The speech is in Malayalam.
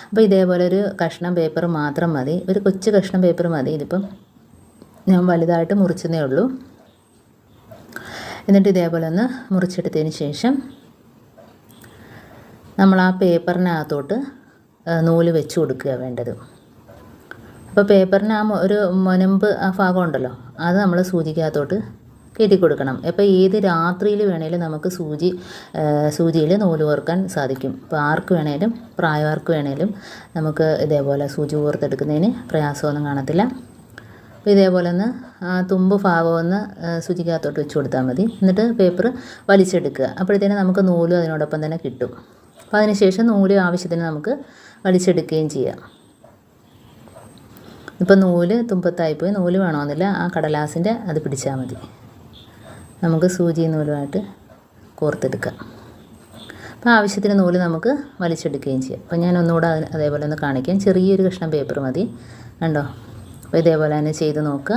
അപ്പോൾ ഇതേപോലെ ഒരു കഷ്ണം പേപ്പർ മാത്രം മതി, ഒരു കൊച്ചു കഷ്ണം പേപ്പർ മതി. ഇതിപ്പം ഞാൻ വലുതായിട്ട് മുറിച്ചതേ ഉള്ളൂ. എന്നിട്ട് ഇതേപോലെ ഒന്ന് മുറിച്ചെടുത്തതിന് ശേഷം നമ്മൾ ആ പേപ്പറിനകത്തോട്ട് നൂല് വെച്ച് കൊടുക്കുക വേണ്ടത്. അപ്പോൾ പേപ്പറിന് ആ ഒരു മുനമ്പ് ആ ഭാഗം ഉണ്ടല്ലോ, അത് നമ്മൾ സൂചിക്കകത്തോട്ട് കയറ്റി കൊടുക്കണം. അപ്പോൾ ഏത് രാത്രിയിൽ വേണേലും നമുക്ക് സൂചിയിൽ നൂല് കോർക്കാൻ സാധിക്കും. ഇപ്പോൾ ആർക്ക് വേണേലും, പ്രായമാർക്ക് വേണേലും നമുക്ക് ഇതേപോലെ സൂചി കോർത്തെടുക്കുന്നതിന് പ്രയാസമൊന്നും കാണത്തില്ല. അപ്പോൾ ഇതേപോലെ ഒന്ന് തുമ്പ് ഭാഗം ഒന്ന് സൂചിക്കകത്തോട്ട് വെച്ച് കൊടുത്താൽ മതി. എന്നിട്ട് പേപ്പർ വലിച്ചെടുക്കുക. അപ്പോഴത്തേനും നമുക്ക് നൂല് അതിനോടൊപ്പം തന്നെ കിട്ടും. അപ്പോൾ അതിനുശേഷം നൂല് ആവശ്യത്തിന് നമുക്ക് വലിച്ചെടുക്കുകയും ചെയ്യാം. ഇപ്പം നൂല് തുമ്പത്തായിപ്പോയി, നൂല് വേണമെന്നില്ല, ആ കടലാസിൻ്റെ അത് പിടിച്ചാൽ മതി. നമുക്ക് സൂചി നൂലുമായിട്ട് കോർത്തെടുക്കാം. അപ്പോൾ ആവശ്യത്തിന് നൂല് നമുക്ക് വലിച്ചെടുക്കുകയും ചെയ്യാം. അപ്പോൾ ഞാൻ ഒന്നുകൂടെ അതേപോലെ ഒന്ന് കാണിക്കാം. ചെറിയൊരു കഷ്ണം പേപ്പർ മതി, കണ്ടോ. അപ്പോൾ ഇതേപോലെ തന്നെ ചെയ്ത് നോക്കുക.